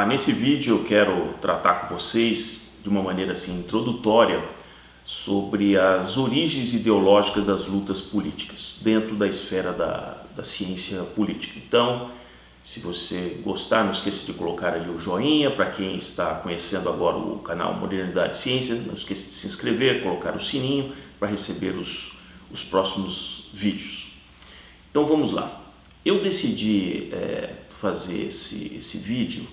Nesse vídeo eu quero tratar com vocês de uma maneira assim introdutória sobre as origens ideológicas das lutas políticas dentro da esfera da ciência política. Então, se você gostar, não esqueça de colocar ali o joinha. Para quem está conhecendo agora o canal Modernidade e Ciência, não esqueça de se inscrever, colocar o sininho para receber os próximos vídeos. Então vamos lá. Eu decidi fazer esse vídeo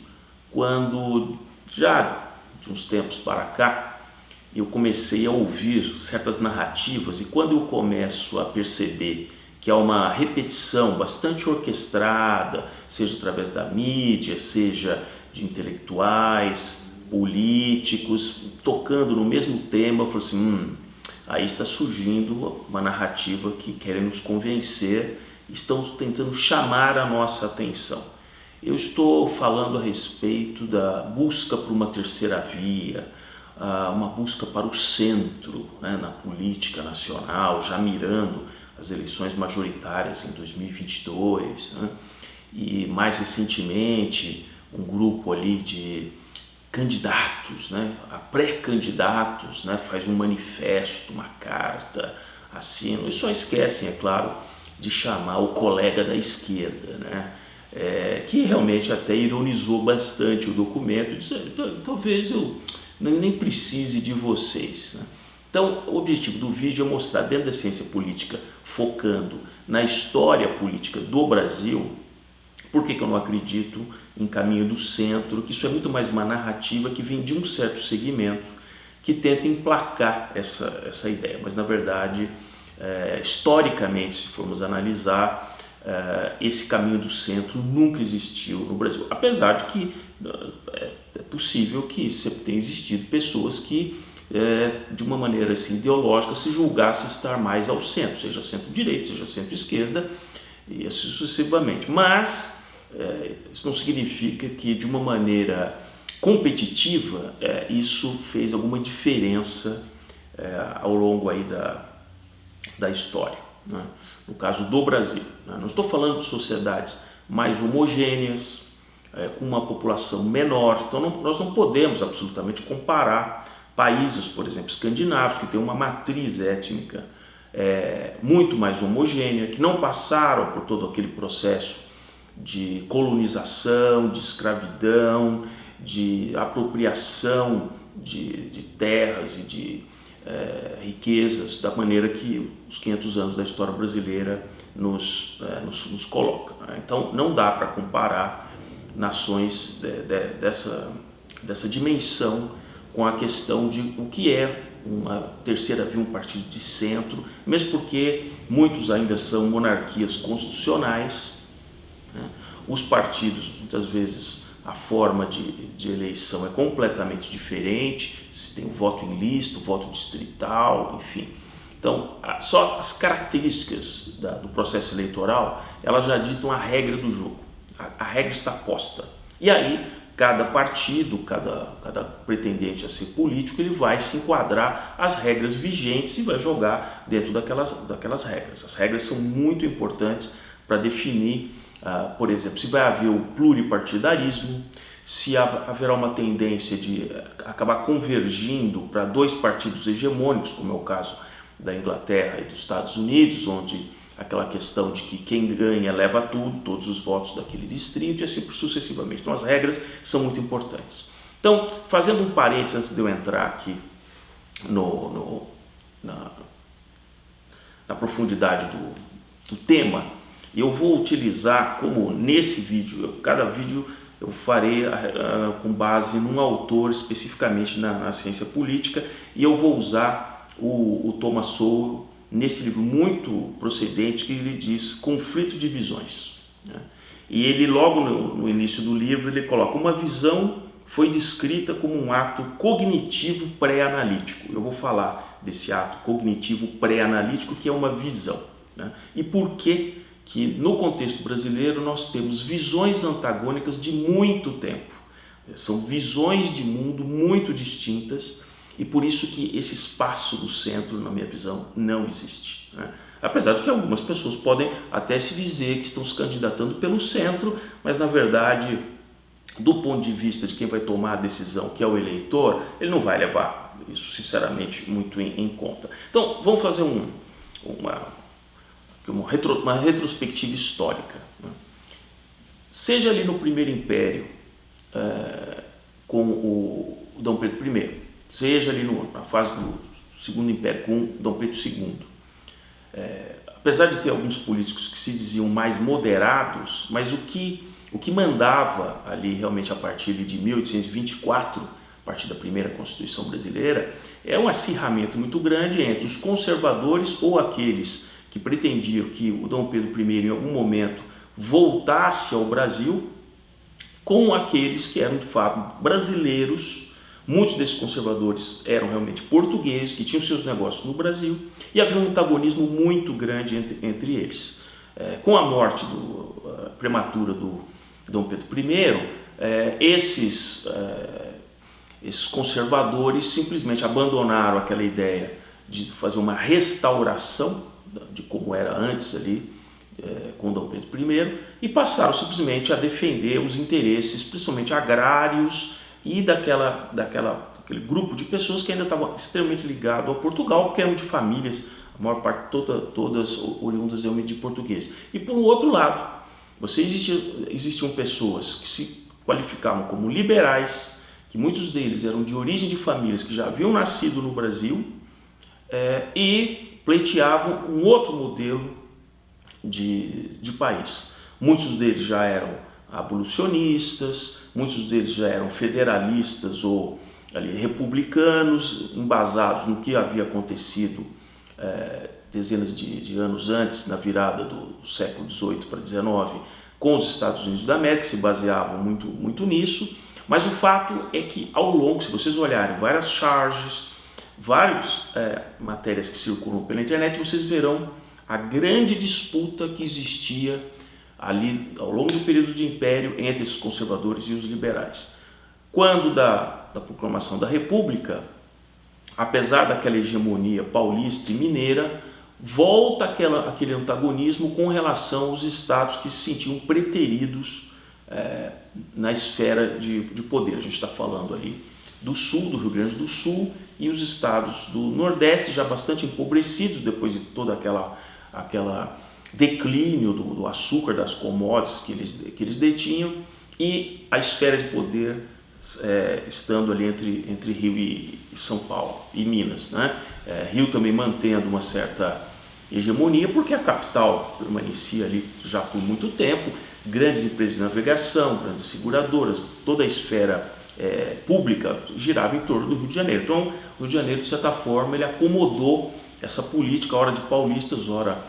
quando, já de uns tempos para cá, eu comecei a ouvir certas narrativas, e quando eu começo a perceber que há uma repetição bastante orquestrada, seja através da mídia, seja de intelectuais, políticos, tocando no mesmo tema, eu falei assim, aí está surgindo uma narrativa que querem nos convencer, estão tentando chamar a nossa atenção. Eu estou falando a respeito da busca por uma terceira via, uma busca para o centro, né, na política nacional, já mirando as eleições majoritárias em 2022, né? E mais recentemente um grupo ali de candidatos, né, a pré-candidatos, né, faz um manifesto, uma carta, assinam, e só esquecem, é claro, de chamar o colega da esquerda, né? Que realmente até ironizou bastante o documento, disse, talvez eu nem precise de vocês, né? Então, o objetivo do vídeo é mostrar, dentro da ciência política, focando na história política do Brasil, por que eu não acredito em caminho do centro, que isso é muito mais uma narrativa que vem de um certo segmento que tenta emplacar essa ideia, mas na verdade, historicamente, se formos analisar, esse caminho do centro nunca existiu no Brasil, apesar de que é possível que sempre tenha existido pessoas que de uma maneira assim, ideológica se julgasse estar mais ao centro, seja centro-direita, seja centro-esquerda e assim sucessivamente, mas isso não significa que de uma maneira competitiva isso fez alguma diferença ao longo aí da história, né? No caso do Brasil, né? Não estou falando de sociedades mais homogêneas, com uma população menor, então nós não podemos absolutamente comparar países, por exemplo, escandinavos, que têm uma matriz étnica muito mais homogênea, que não passaram por todo aquele processo de colonização, de escravidão, de apropriação de terras e de riquezas da maneira que os 500 anos da história brasileira nos coloca, né? Então não dá para comparar nações dessa dimensão com a questão de o que é uma terceira via, um partido de centro, mesmo porque muitos ainda são monarquias constitucionais, né? Os partidos, muitas vezes, a forma de eleição é completamente diferente, se tem o voto em lista, o voto distrital, enfim. Então, só as características do processo eleitoral, elas já ditam a regra do jogo, a regra está posta. E aí, cada partido, cada pretendente a ser político, ele vai se enquadrar às regras vigentes e vai jogar dentro daquelas regras. As regras são muito importantes para definir, por exemplo, se vai haver o pluripartidarismo, se haverá uma tendência de acabar convergindo para dois partidos hegemônicos, como é o caso da Inglaterra e dos Estados Unidos, onde aquela questão de que quem ganha leva tudo, todos os votos daquele distrito e assim sucessivamente. Então as regras são muito importantes. Então, fazendo um parênteses antes de eu entrar aqui na profundidade do tema, eu vou utilizar, como nesse vídeo, cada vídeo eu farei com base num autor especificamente na ciência política, e eu vou usar o Thomas Sowell nesse livro muito procedente que ele diz Conflito de Visões, né? E ele logo no início do livro ele coloca: uma visão foi descrita como um ato cognitivo pré-analítico. Eu vou falar desse ato cognitivo pré-analítico, que é uma visão, né? E por que no contexto brasileiro nós temos visões antagônicas de muito tempo, são visões de mundo muito distintas, e por isso que esse espaço do centro, na minha visão, não existe, né? Apesar de que algumas pessoas podem até se dizer que estão se candidatando pelo centro, mas na verdade do ponto de vista de quem vai tomar a decisão, que é o eleitor, ele não vai levar isso, sinceramente, muito em conta. Então, vamos fazer uma retrospectiva histórica, né? Seja ali no Primeiro Império, com o Dom Pedro I, seja ali na fase do Segundo Império com Dom Pedro II. Apesar de ter alguns políticos que se diziam mais moderados, mas o que mandava ali realmente a partir de 1824, a partir da primeira Constituição brasileira, é um acirramento muito grande entre os conservadores ou aqueles que pretendiam que o Dom Pedro I em algum momento voltasse ao Brasil, com aqueles que eram de fato brasileiros. Muitos desses conservadores eram realmente portugueses, que tinham seus negócios no Brasil, e havia um antagonismo muito grande entre eles. Com a morte prematura do Dom Pedro I, esses conservadores simplesmente abandonaram aquela ideia de fazer uma restauração de como era antes ali, com Dom Pedro I, e passaram simplesmente a defender os interesses, principalmente agrários, e daquele grupo de pessoas que ainda estavam extremamente ligados ao Portugal, porque eram de famílias, a maior parte todas oriundas de português. E por outro lado, existiam pessoas que se qualificavam como liberais, que muitos deles eram de origem de famílias que já haviam nascido no Brasil, e pleiteavam um outro modelo de país. Muitos deles já eram abolicionistas, muitos deles já eram federalistas ou ali, republicanos, embasados no que havia acontecido dezenas de anos antes, na virada do século XVIII para XIX, com os Estados Unidos da América, se baseavam muito nisso. Mas o fato é que ao longo, se vocês olharem várias charges, várias matérias que circulam pela internet, vocês verão a grande disputa que existia ali ao longo do período de império entre os conservadores e os liberais. Quando da proclamação da República, apesar daquela hegemonia paulista e mineira, volta aquele antagonismo com relação aos estados que se sentiam preteridos na esfera de poder. A gente está falando ali do sul, do Rio Grande do Sul, e os estados do Nordeste já bastante empobrecidos depois de toda aquela declínio do açúcar, das commodities que eles detinham, e a esfera de poder estando ali entre Rio e São Paulo e Minas, né? Rio também mantendo uma certa hegemonia, porque a capital permanecia ali já por muito tempo, grandes empresas de navegação, grandes seguradoras, toda a esfera pública girava em torno do Rio de Janeiro. Então, o Rio de Janeiro, de certa forma, ele acomodou essa política, ora de paulistas, ora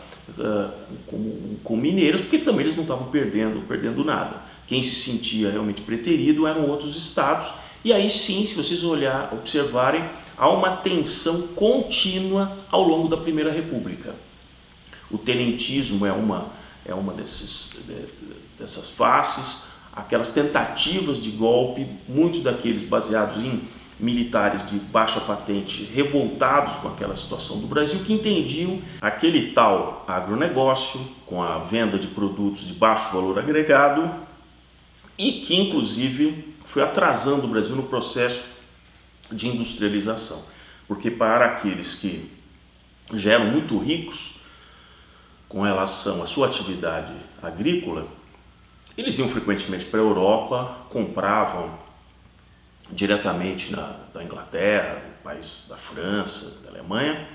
com mineiros, porque também eles não estavam perdendo nada. Quem se sentia realmente preterido eram outros estados, e aí sim, se vocês observarem, há uma tensão contínua ao longo da Primeira República. O tenentismo é uma dessas faces, aquelas tentativas de golpe, muitos daqueles baseados em militares de baixa patente revoltados com aquela situação do Brasil, que entendiam aquele tal agronegócio com a venda de produtos de baixo valor agregado e que inclusive foi atrasando o Brasil no processo de industrialização, porque para aqueles que já eram muito ricos com relação à sua atividade agrícola, eles iam frequentemente para a Europa, compravam diretamente da Inglaterra, países da França, da Alemanha,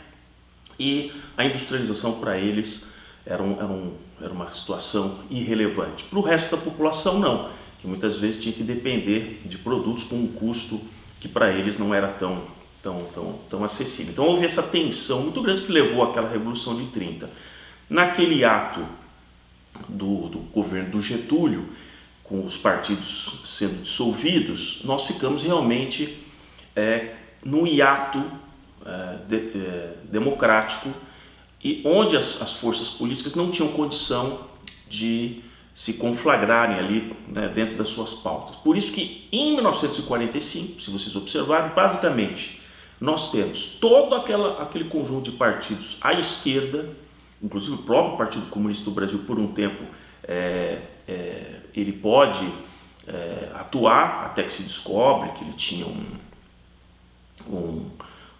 e a industrialização para eles era uma situação irrelevante. Para o resto da população não, que muitas vezes tinha que depender de produtos com um custo que para eles não era tão acessível. Então houve essa tensão muito grande que levou àquela Revolução de 30. Naquele ato do governo do Getúlio, com os partidos sendo dissolvidos, nós ficamos realmente num hiato democrático, e onde as forças políticas não tinham condição de se conflagrarem ali, né, dentro das suas pautas. Por isso que em 1945, se vocês observarem, basicamente nós temos todo aquele conjunto de partidos à esquerda, inclusive o próprio Partido Comunista do Brasil por um tempo ele pode atuar, até que se descobre que ele tinha um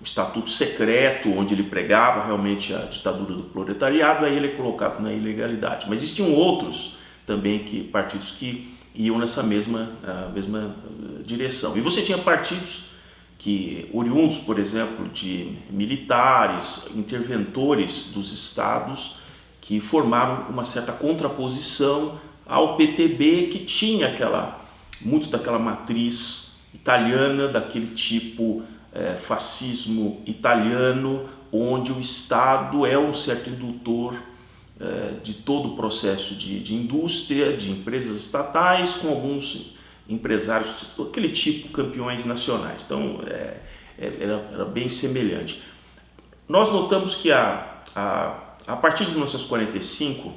estatuto secreto, onde ele pregava realmente a ditadura do proletariado, aí ele é colocado na ilegalidade. Mas existiam outros também partidos que iam nessa mesma direção. E você tinha partidos oriundos, por exemplo, de militares, interventores dos estados, que formaram uma certa contraposição ao PTB, que tinha muito daquela matriz italiana, daquele tipo fascismo italiano, onde o Estado é um certo indutor de todo o processo de indústria, de empresas estatais, com alguns empresários, aquele tipo campeões nacionais. Então era bem semelhante. Nós notamos que a partir de 1945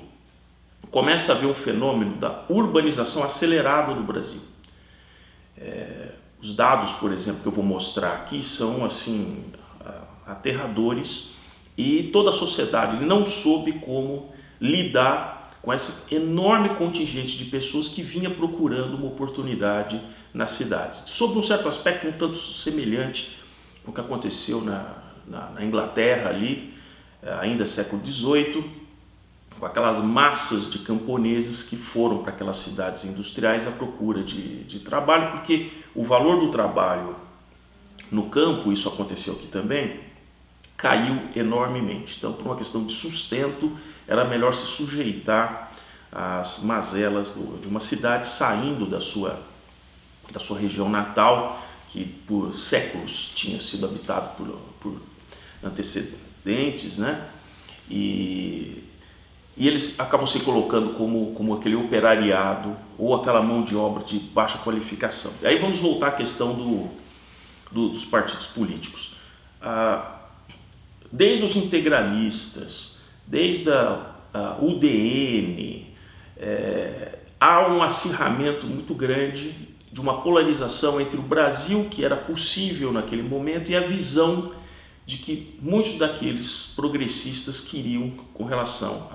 começa a haver um fenômeno da urbanização acelerada no Brasil. Os dados, por exemplo, que eu vou mostrar aqui são assim aterradores, e toda a sociedade não soube como lidar com esse enorme contingente de pessoas que vinha procurando uma oportunidade nas cidades. Sob um certo aspecto um tanto semelhante ao que aconteceu na Inglaterra ali, ainda século XVIII, com aquelas massas de camponeses que foram para aquelas cidades industriais à procura de trabalho, porque o valor do trabalho no campo, isso aconteceu aqui também, caiu enormemente. Então, por uma questão de sustento, era melhor se sujeitar às mazelas de uma cidade, saindo da sua região natal, que por séculos tinha sido habitado por antecedentes, né? E eles acabam se colocando como aquele operariado ou aquela mão de obra de baixa qualificação. E aí vamos voltar à questão dos partidos políticos. Desde os integralistas, desde a UDN, há um acirramento muito grande de uma polarização entre o Brasil, que era possível naquele momento, e a visão de que muitos daqueles progressistas queriam com relação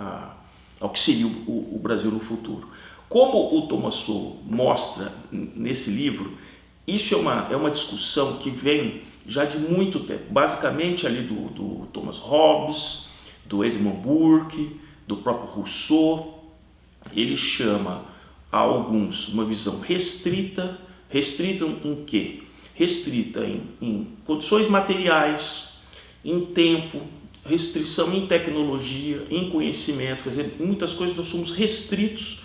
ao que seria o Brasil no futuro. Como o Thomas Sowell mostra nesse livro, isso é uma discussão que vem já de muito tempo, basicamente ali do Thomas Hobbes, do Edmund Burke, do próprio Rousseau. Ele chama a alguns uma visão restrita em quê? Restrita em condições materiais, em tempo, restrição em tecnologia, em conhecimento. Quer dizer, muitas coisas nós somos restritos,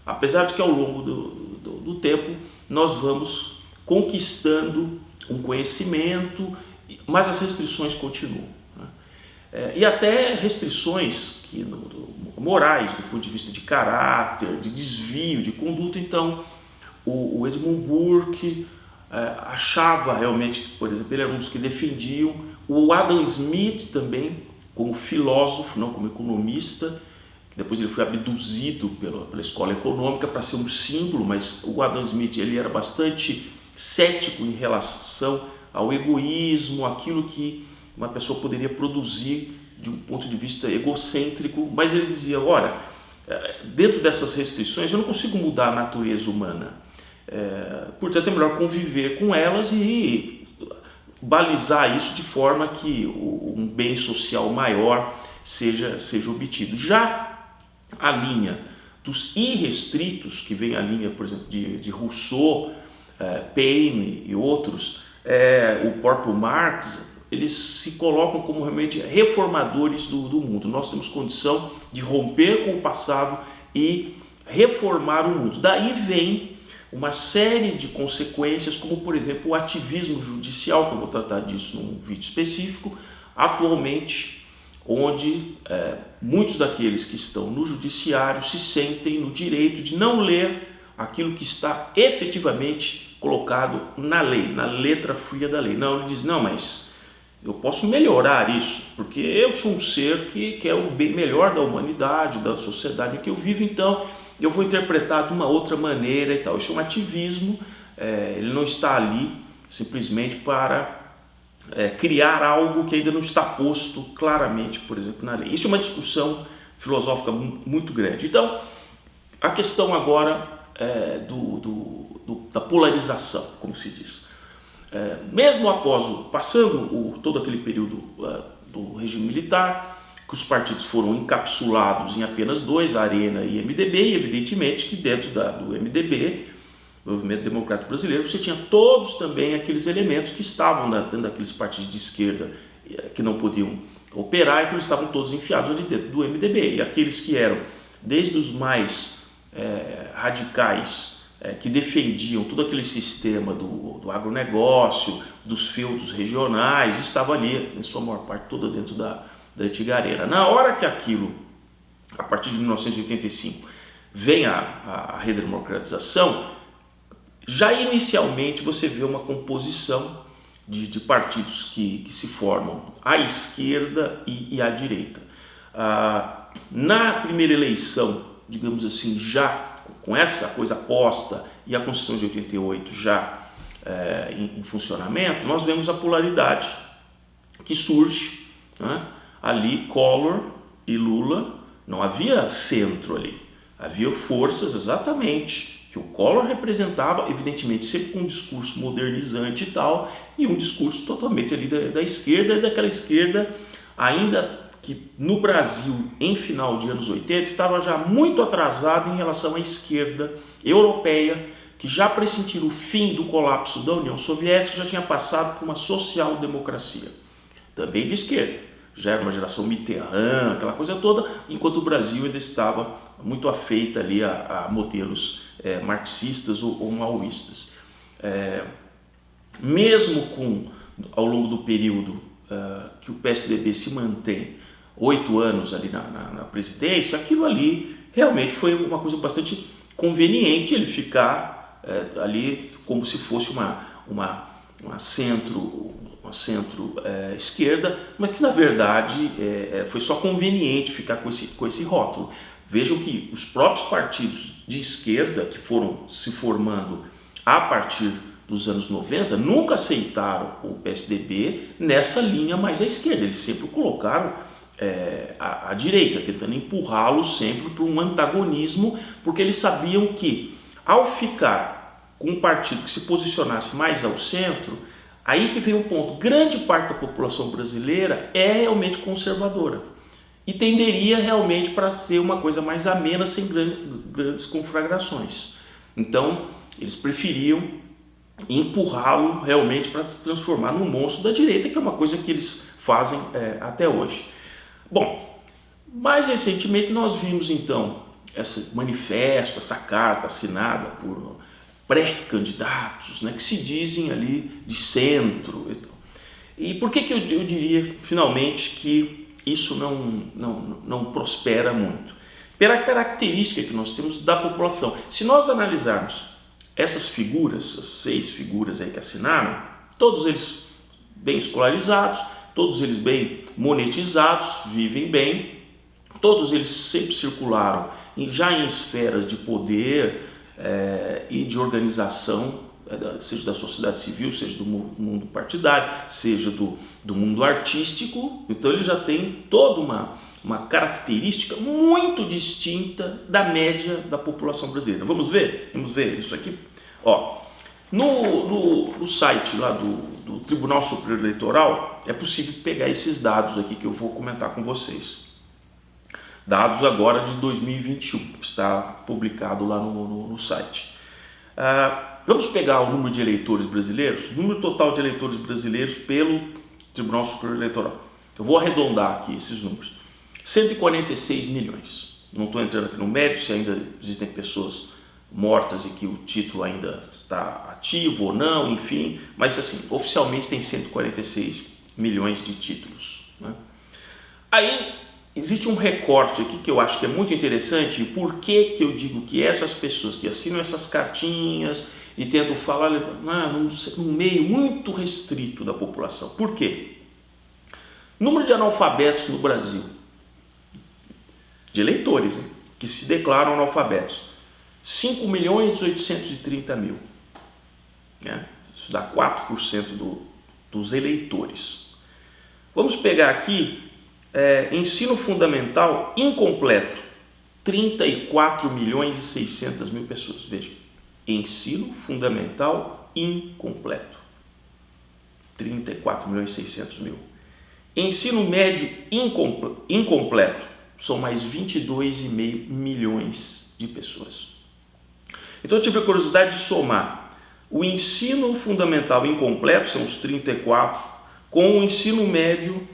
apesar de que ao longo do tempo nós vamos conquistando um conhecimento, mas as restrições continuam, né? E até restrições morais, do ponto de vista de caráter, de desvio, de conduta. Então, o Edmund Burke achava realmente, por exemplo, ele era um dos que defendiam. O Adam Smith também, como filósofo, não como economista, que depois ele foi abduzido pela escola econômica para ser um símbolo, mas o Adam Smith ele era bastante cético em relação ao egoísmo, aquilo que uma pessoa poderia produzir de um ponto de vista egocêntrico, mas ele dizia, olha, dentro dessas restrições eu não consigo mudar a natureza humana, portanto é melhor conviver com elas e balizar isso de forma que um bem social maior seja obtido. Já a linha dos irrestritos, que vem a linha, por exemplo, de Rousseau, Paine e outros, o próprio Marx, eles se colocam como realmente reformadores do mundo. Nós temos condição de romper com o passado e reformar o mundo. Daí vem uma série de consequências, como por exemplo o ativismo judicial, que eu vou tratar disso num vídeo específico, atualmente, onde muitos daqueles que estão no judiciário se sentem no direito de não ler aquilo que está efetivamente colocado na lei, na letra fria da lei. Não, ele diz, não, mas eu posso melhorar isso, porque eu sou um ser que quer o bem melhor da humanidade, da sociedade em que eu vivo, então eu vou interpretar de uma outra maneira e tal. Isso é um ativismo, ele não está ali simplesmente para criar algo que ainda não está posto claramente, por exemplo, na lei. Isso é uma discussão filosófica muito grande. Então, a questão agora do da polarização, como se diz. Mesmo passando todo aquele período do regime militar, que os partidos foram encapsulados em apenas dois, Arena e MDB, e evidentemente que dentro do MDB, Movimento Democrático Brasileiro, você tinha todos também aqueles elementos que estavam dentro daqueles partidos de esquerda que não podiam operar, então eles estavam todos enfiados ali dentro do MDB, e aqueles que eram desde os mais radicais, que defendiam todo aquele sistema do agronegócio, dos feudos regionais, estava ali, em sua maior parte toda dentro da antiga Arena. Na hora que aquilo, a partir de 1985, vem a redemocratização, já inicialmente você vê uma composição de partidos que se formam à esquerda e à direita. Na primeira eleição, digamos assim, já com essa coisa posta e a Constituição de 88 já em funcionamento, nós vemos a polaridade que surge, né? Ali Collor e Lula, não havia centro ali, havia forças exatamente que o Collor representava, evidentemente sempre com um discurso modernizante e tal, e um discurso totalmente ali da esquerda, daquela esquerda ainda que no Brasil, em final de anos 80, estava já muito atrasado em relação à esquerda europeia, que já pressentiu o fim do colapso da União Soviética, já tinha passado por uma social-democracia, também de esquerda. Já era uma geração Mitterrand, aquela coisa toda, enquanto o Brasil ainda estava muito afeito ali a modelos marxistas ou maoístas. Mesmo ao longo do período que o PSDB se mantém 8 anos ali na presidência, aquilo ali realmente foi uma coisa bastante conveniente, ele ficar ali como se fosse uma centro-esquerda, mas que na verdade foi só conveniente ficar com esse rótulo. Vejam que os próprios partidos de esquerda que foram se formando a partir dos anos 90 nunca aceitaram o PSDB nessa linha mais à esquerda, eles sempre colocaram à direita, tentando empurrá-lo sempre para um antagonismo, porque eles sabiam que ao ficar com um partido que se posicionasse mais ao centro, aí que vem um ponto, grande parte da população brasileira é realmente conservadora e tenderia realmente para ser uma coisa mais amena, sem grandes conflagrações. Então, eles preferiam empurrá-lo realmente para se transformar num monstro da direita, que é uma coisa que eles fazem até hoje. Bom, mais recentemente nós vimos então esse manifesto, essa carta assinada por pré-candidatos, né, que se dizem ali de centro. E por que eu diria finalmente que isso não prospera muito? Pela característica que nós temos da população. Se nós analisarmos essas figuras, as 6 figuras aí que assinaram, todos eles bem escolarizados, todos eles bem monetizados, vivem bem, todos eles sempre circularam já em esferas de poder e de organização, seja da sociedade civil, seja do mundo partidário, seja do mundo artístico. Então ele já tem toda uma característica muito distinta da média da população brasileira. Vamos ver isso aqui? No site lá do Tribunal Superior Eleitoral é possível pegar esses dados aqui que eu vou comentar com vocês. Dados agora de 2021, está publicado lá no site. Vamos pegar o número de eleitores brasileiros, número total de eleitores brasileiros pelo Tribunal Superior Eleitoral. Eu vou arredondar aqui esses números. 146 milhões. Não estou entrando aqui no mérito se ainda existem pessoas mortas e que o título ainda está ativo ou não, enfim. Mas assim, oficialmente tem 146 milhões de títulos, né? Aí existe um recorte aqui que eu acho que é muito interessante. E por que eu digo que essas pessoas que assinam essas cartinhas e tentam falar num meio muito restrito da população? Por quê? Número de analfabetos no Brasil, de eleitores, hein, que se declaram analfabetos, 5.830.000, né? Isso dá 4% dos eleitores. Vamos pegar aqui ensino fundamental incompleto, 34.600.000 pessoas. Veja, ensino fundamental incompleto, 34.600.000. Ensino médio incompleto, são mais 22,5 milhões de pessoas. Então eu tive a curiosidade de somar o ensino fundamental incompleto, são os 34, com o ensino médio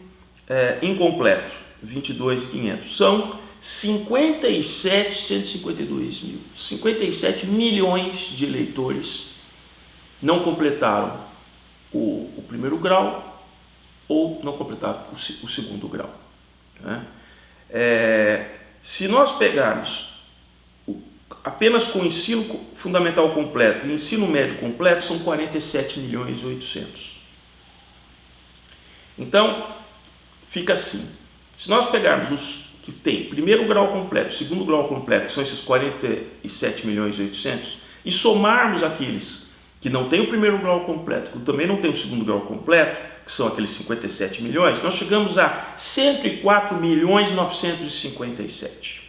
incompleto, 22.500. São 57 milhões de eleitores não completaram o primeiro grau ou não completaram o segundo grau. Né? Se nós pegarmos apenas com o ensino fundamental completo e ensino médio completo, são 47.800.000. Então, fica assim. Se nós pegarmos os que tem primeiro grau completo, segundo grau completo, que são esses 47.800.000, e somarmos aqueles que não têm o primeiro grau completo, que também não têm o segundo grau completo, que são aqueles 57 milhões, nós chegamos a 104.957.000.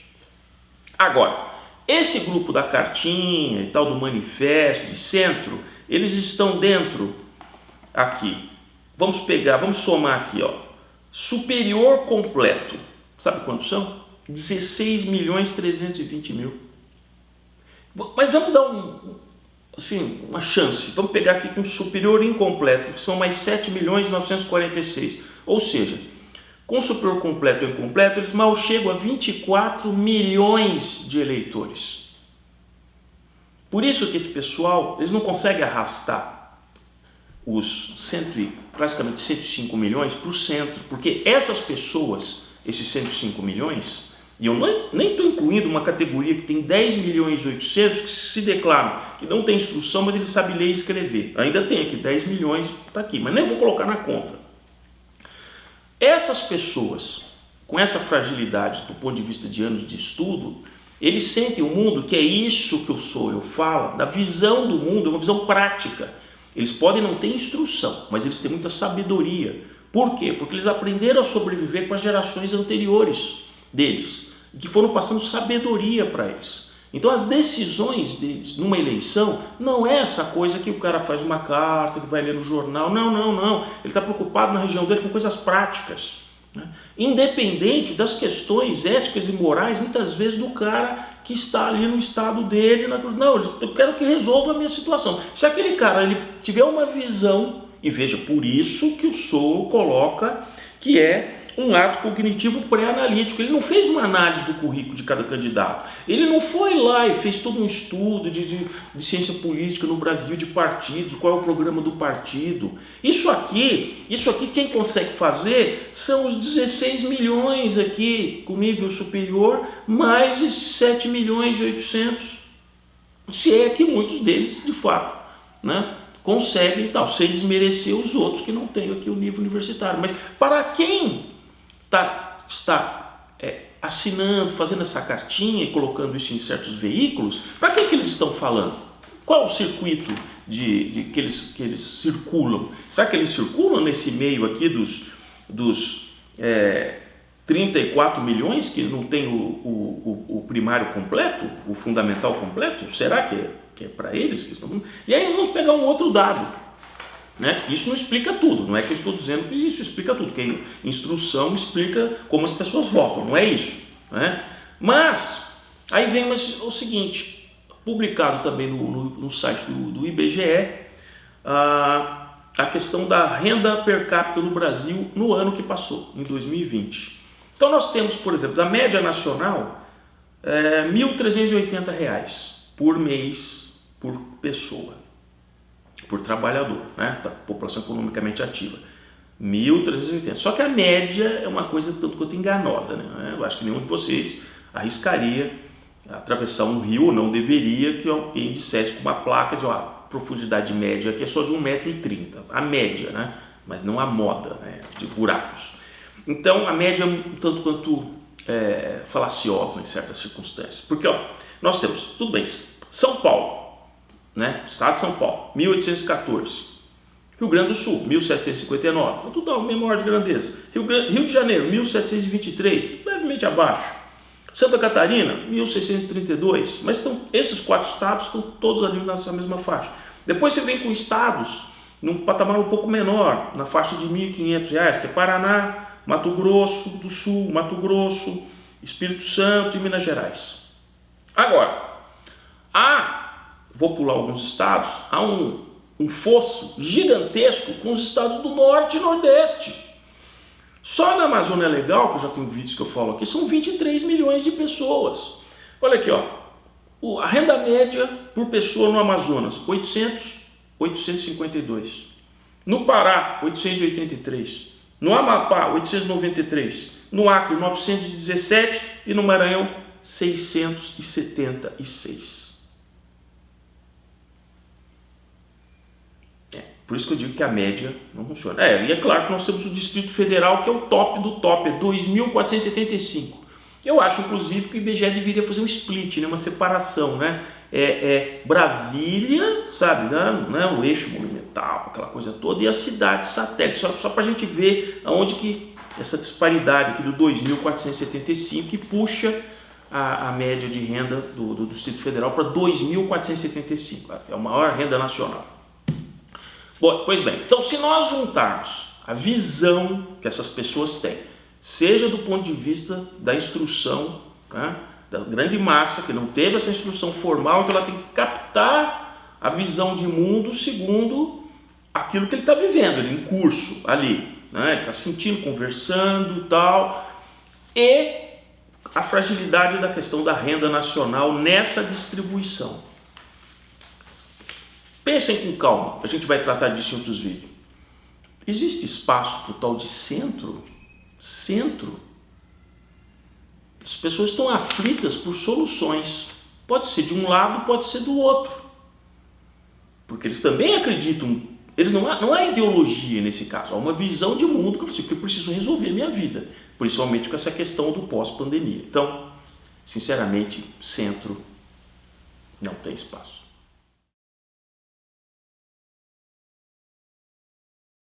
Agora, esse grupo da cartinha e tal, do manifesto de centro, eles estão dentro aqui. Vamos somar aqui, ó. Superior completo. Sabe quantos são? 16.320.000. Mas vamos dar uma chance. Vamos pegar aqui com superior incompleto, que são mais 7.946.000. Ou seja, com superior completo ou incompleto, eles mal chegam a 24 milhões de eleitores. Por isso que esse pessoal, eles não conseguem arrastar os praticamente 105 milhões para o centro, porque essas pessoas, esses 105 milhões, e eu nem estou incluindo uma categoria que tem 10.800.000 que se declaram que não tem instrução, mas ele sabe ler e escrever. Ainda tem aqui 10 milhões, está aqui, mas nem vou colocar na conta. Essas pessoas, com essa fragilidade do ponto de vista de anos de estudo, eles sentem o mundo, que é isso que eu falo, da visão do mundo, uma visão prática. Eles podem não ter instrução, mas eles têm muita sabedoria. Por quê? Porque eles aprenderam a sobreviver com as gerações anteriores deles, que foram passando sabedoria para eles. Então as decisões deles numa eleição não é essa coisa que o cara faz uma carta, que vai ler no jornal. Não. Ele está preocupado na região dele com coisas práticas, né? Independente das questões éticas e morais, muitas vezes do cara que está ali no estado dele. Não, eu quero que resolva a minha situação. Se aquele cara ele tiver uma visão, e veja, por isso que o Sowell coloca que é um ato cognitivo pré-analítico. Ele não fez uma análise do currículo de cada candidato. Ele não foi lá e fez todo um estudo de ciência política no Brasil, de partidos, qual é o programa do partido. Isso aqui quem consegue fazer são os 16 milhões aqui com nível superior, mais esses 7.800.000. Se é que muitos deles, de fato, né, conseguem e tal, sem desmerecer os outros que não têm aqui o nível universitário. Mas para quem está assinando, fazendo essa cartinha e colocando isso em certos veículos, para que eles estão falando? Qual o circuito que eles circulam? Será que eles circulam nesse meio aqui dos 34 milhões que não tem o primário completo, o fundamental completo? Será que é para eles que estão... E aí nós vamos pegar um outro dado, né? Isso não explica tudo, não é que eu estou dizendo que isso explica tudo, que instrução explica como as pessoas votam, não é isso, né? Mas aí vem o seguinte, publicado também no site do IBGE, a questão da renda per capita no Brasil no ano que passou, em 2020. Então nós temos, por exemplo, da média nacional, R$ 1.380 por mês por pessoa, por trabalhador, né, da população economicamente ativa, 1.380. Só que a média é uma coisa tanto quanto enganosa, né? Eu acho que nenhum de vocês arriscaria atravessar um rio, ou não deveria que alguém dissesse com uma placa de profundidade média aqui é só de 1,30 m, a média, né? Mas não a moda, né, de buracos. Então a média é um tanto quanto falaciosa em certas circunstâncias, porque nós temos, tudo bem, São Paulo, né? Estado de São Paulo, 1.814. Rio Grande do Sul, 1.759. Então, tudo ao mesmo ordem de grandeza. Rio de Janeiro, 1.723, levemente abaixo. Santa Catarina, 1.632, mas esses 4 estados estão todos ali nessa mesma faixa. Depois você vem com estados num patamar um pouco menor, na faixa de R$ 1.500, que é Paraná, Mato Grosso do Sul, Mato Grosso, Espírito Santo e Minas Gerais. Agora, vou pular alguns estados, há um fosso gigantesco com os estados do Norte e Nordeste. Só na Amazônia Legal, que eu já tenho vídeos que eu falo aqui, são 23 milhões de pessoas. Olha aqui, ó, a renda média por pessoa no Amazonas, 852. No Pará, 883. No Amapá, 893. No Acre, 917. E no Maranhão, 676. Por isso que eu digo que a média não funciona. E é claro que nós temos o Distrito Federal, que é o top do top, é 2.475. Eu acho, inclusive, que o IBGE deveria fazer um split, né? Uma separação, né? Brasília, sabe, né? O eixo monumental, aquela coisa toda, e as cidades satélites, só para a gente ver aonde que essa disparidade aqui do 2.475 que puxa a média de renda do Distrito Federal para 2.475, é a maior renda nacional. Bom, pois bem, então se nós juntarmos a visão que essas pessoas têm, seja do ponto de vista da instrução, né, da grande massa que não teve essa instrução formal, então ela tem que captar a visão de mundo segundo aquilo que ele está vivendo, ele em curso ali, né, ele está sentindo, conversando e tal, e a fragilidade da questão da renda nacional nessa distribuição. Pensem com calma, a gente vai tratar disso em outros vídeos. Existe espaço para o tal de centro? Centro? As pessoas estão aflitas por soluções. Pode ser de um lado, pode ser do outro. Porque eles também acreditam, não há ideologia nesse caso, há uma visão de mundo que eu preciso resolver a minha vida, principalmente com essa questão do pós-pandemia. Então, sinceramente, centro não tem espaço.